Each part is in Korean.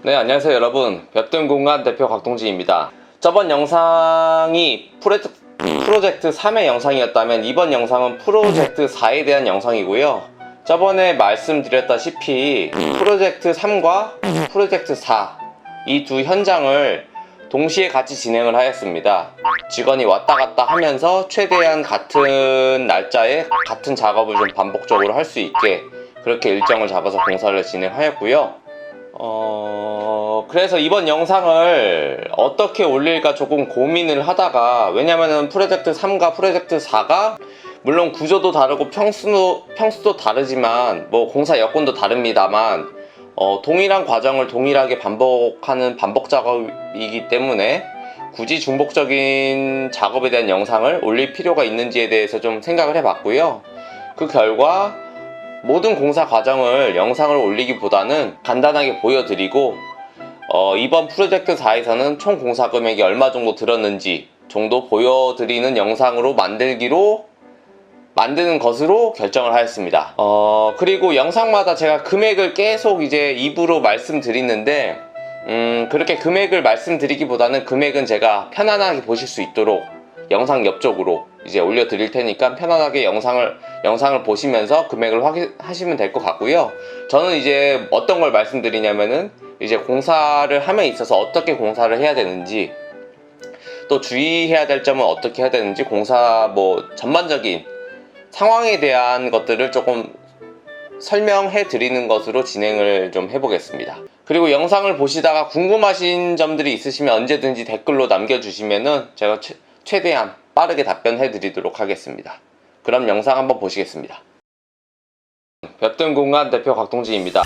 네, 안녕하세요 여러분. 볕든공간 대표 곽동진입니다. 저번 영상이 프로젝트 3의 영상이었다면 이번 영상은 프로젝트 4에 대한 영상이고요. 저번에 말씀드렸다시피 프로젝트 3과 프로젝트 4 이 두 현장을 동시에 같이 진행을 하였습니다. 직원이 왔다 갔다 하면서 최대한 같은 날짜에 같은 작업을 좀 반복적으로 할 수 있게 그렇게 일정을 잡아서 공사를 진행하였고요. 그래서 이번 영상을 어떻게 올릴까 조금 고민을 하다가, 왜냐면은 프로젝트 3과 프로젝트 4가 물론 구조도 다르고 평수도 다르지만 공사 여건도 다릅니다만 동일한 과정을 동일하게 반복하는 반복 작업이기 때문에 굳이 중복적인 작업에 대한 영상을 올릴 필요가 있는지에 대해서 좀 생각을 해봤고요. 그 결과 모든 공사 과정을 영상을 올리기보다는 간단하게 보여드리고 이번 프로젝트 4에서는 총 공사 금액이 얼마 정도 들었는지 정도 보여드리는 영상으로 만드는 것으로 결정을 하였습니다. 그리고 영상마다 제가 금액을 계속 이제 입으로 말씀드리는데 그렇게 금액을 말씀드리기보다는 금액은 제가 편안하게 보실 수 있도록 영상 옆쪽으로 이제 올려드릴 테니까 편안하게 영상을 보시면서 금액을 확인하시면 될 것 같고요. 저는 이제 어떤 걸 말씀드리냐면은 이제 공사를 함에 있어서 어떻게 공사를 해야 되는지, 또 주의해야 될 점은 어떻게 해야 되는지, 공사 전반적인 상황에 대한 것들을 조금 설명해 드리는 것으로 진행을 좀 해보겠습니다. 그리고 영상을 보시다가 궁금하신 점들이 있으시면 언제든지 댓글로 남겨주시면은 제가 최대한 빠르게 답변해 드리도록 하겠습니다. 그럼 영상 한번 보시겠습니다. 볕든공간 대표 곽동진입니다.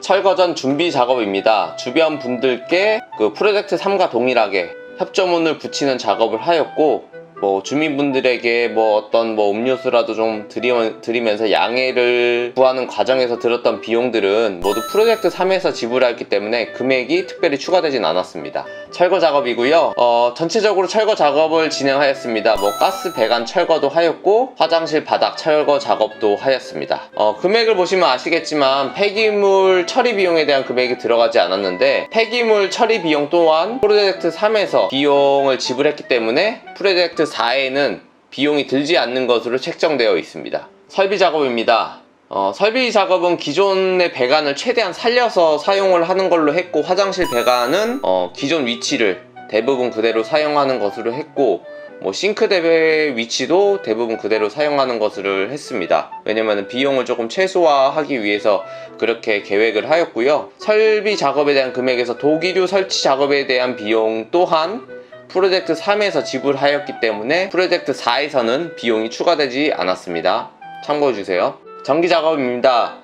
철거 전 준비 작업입니다. 주변 분들께 그 프로젝트 3과 동일하게 협조문을 붙이는 작업을 하였고, 뭐 주민분들에게 뭐 어떤 뭐 음료수라도 좀 드리면서 양해를 구하는 과정에서 들었던 비용들은 모두 프로젝트 3에서 지불하였기 때문에 금액이 특별히 추가되진 않았습니다. 철거 작업이고요. 전체적으로 철거 작업을 진행하였습니다. 뭐 가스 배관 철거도 하였고 화장실 바닥 철거 작업도 하였습니다. 금액을 보시면 아시겠지만 폐기물 처리 비용에 대한 금액이 들어가지 않았는데 폐기물 처리 비용 또한 프로젝트 3에서 비용을 지불했기 때문에 프로젝트 4에는 비용이 들지 않는 것으로 책정되어 있습니다. 설비 작업입니다. 설비 작업은 기존의 배관을 최대한 살려서 사용을 하는 걸로 했고 화장실 배관은 기존 위치를 대부분 그대로 사용하는 것으로 했고 뭐 싱크대 위치도 대부분 그대로 사용하는 것으로 했습니다. 왜냐면 비용을 조금 최소화하기 위해서 그렇게 계획을 하였고요. 설비 작업에 대한 금액에서 도기류 설치 작업에 대한 비용 또한 프로젝트 3에서 지불하였기 때문에 프로젝트 4에서는 비용이 추가되지 않았습니다. 참고해주세요. 전기 작업입니다.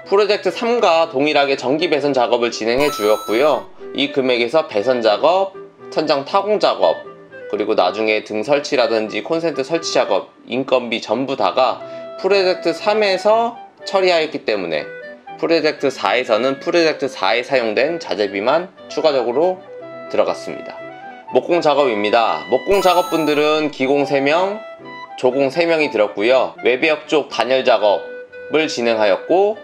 프로젝트 3과 동일하게 전기 배선 작업을 진행해 주었고요. 이 금액에서 배선 작업, 천장 타공 작업, 그리고 나중에 등 설치라든지 콘센트 설치 작업, 인건비 전부 다가 프로젝트 3에서 처리하였기 때문에 프로젝트 4에서는 프로젝트 4에 사용된 자재비만 추가적으로 들어갔습니다. 목공 작업입니다. 목공 작업분들은 기공 3명, 조공 3명이 들었고요. 외벽 쪽 단열 작업을 진행하였고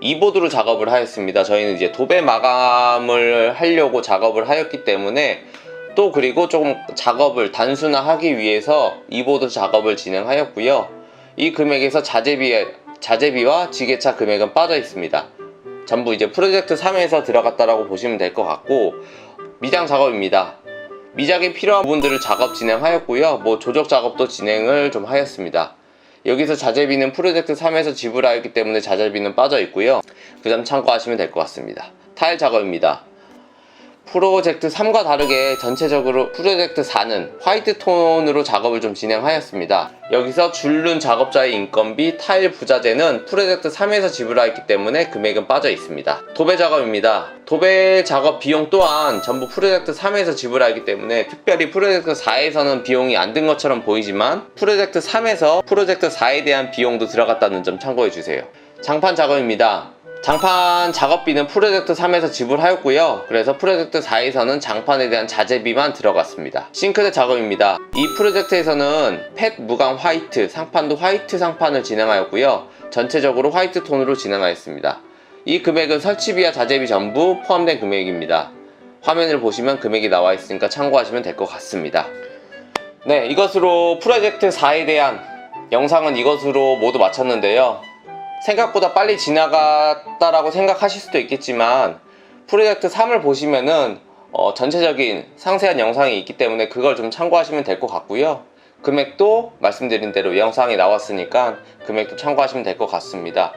이보드로 작업을 하였습니다. 저희는 이제 도배 마감을 하려고 작업을 하였기 때문에 또 그리고 조금 작업을 단순화하기 위해서 이보드 작업을 진행하였고요. 이 금액에서 자재비와 지게차 금액은 빠져 있습니다. 전부 이제 프로젝트 3에서 들어갔다라고 보시면 될 것 같고 미장 작업입니다. 미장에 필요한 부분들을 작업 진행하였고요. 뭐 조적 작업도 진행을 좀 하였습니다. 여기서 자재비는 프로젝트 3에서 지불하였기 때문에 자재비는 빠져 있고요. 그 점 참고하시면 될 것 같습니다. 타일 작업입니다. 프로젝트 3과 다르게 전체적으로 프로젝트 4는 화이트 톤으로 작업을 좀 진행하였습니다. 여기서 줄눈 작업자의 인건비, 타일 부자재는 프로젝트 3에서 지불하였기 때문에 금액은 빠져 있습니다. 도배 작업입니다. 도배 작업 비용 또한 전부 프로젝트 3에서 지불하였기 때문에 특별히 프로젝트 4에서는 비용이 안 든 것처럼 보이지만 프로젝트 3에서 프로젝트 4에 대한 비용도 들어갔다는 점 참고해 주세요. 장판 작업입니다. 장판 작업비는 프로젝트 3에서 지불하였고요. 그래서 프로젝트 4에서는 장판에 대한 자재비만 들어갔습니다. 싱크대 작업입니다. 이 프로젝트에서는 펫 무광 화이트, 상판도 화이트 상판을 진행하였고요. 전체적으로 화이트 톤으로 진행하였습니다. 이 금액은 설치비와 자재비 전부 포함된 금액입니다. 화면을 보시면 금액이 나와 있으니까 참고하시면 될 것 같습니다. 네, 이것으로 프로젝트 4에 대한 영상은 이것으로 모두 마쳤는데요. 생각보다 빨리 지나갔다라고 생각하실 수도 있겠지만 프로젝트 3을 보시면은 전체적인 상세한 영상이 있기 때문에 그걸 좀 참고하시면 될 것 같고요. 금액도 말씀드린 대로 영상이 나왔으니까 금액도 참고하시면 될 것 같습니다.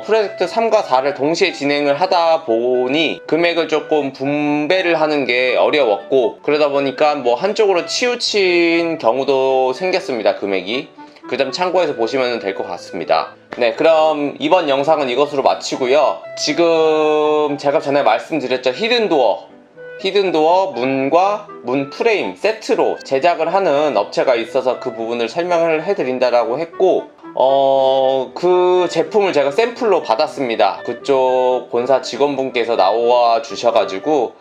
프로젝트 3과 4를 동시에 진행을 하다 보니 금액을 조금 분배를 하는 게 어려웠고 그러다 보니까 뭐 한쪽으로 치우친 경우도 생겼습니다. 금액이. 그 점 참고해서 보시면 될 것 같습니다. 네, 그럼 이번 영상은 이것으로 마치고요. 지금 제가 전에 말씀드렸죠. 히든도어 문과 문 프레임 세트로 제작을 하는 업체가 있어서 그 부분을 설명을 해드린다라고 했고 그 제품을 제가 샘플로 받았습니다. 그쪽 본사 직원분께서 나와 주셔가지고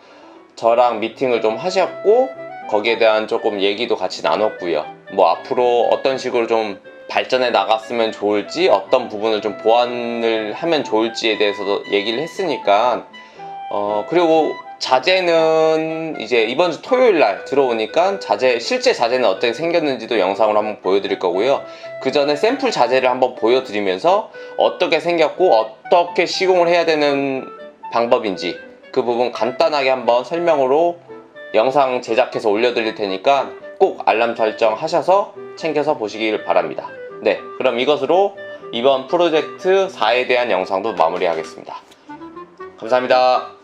저랑 미팅을 좀 하셨고 거기에 대한 조금 얘기도 같이 나눴고요. 뭐 앞으로 어떤 식으로 좀 발전해 나갔으면 좋을지 어떤 부분을 좀 보완을 하면 좋을지에 대해서도 얘기를 했으니까 그리고 자재는 이제 이번 주 토요일날 들어오니까 실제 자재는 어떻게 생겼는지도 영상으로 한번 보여드릴 거고요. 그 전에 샘플 자재를 한번 보여드리면서 어떻게 생겼고 어떻게 시공을 해야 되는 방법인지 그 부분 간단하게 한번 설명으로 영상 제작해서 올려드릴 테니까 꼭 알람 설정 하셔서 챙겨서 보시길 바랍니다. 네, 그럼 이것으로 이번 프로젝트 4에 대한 영상도 마무리하겠습니다. 감사합니다.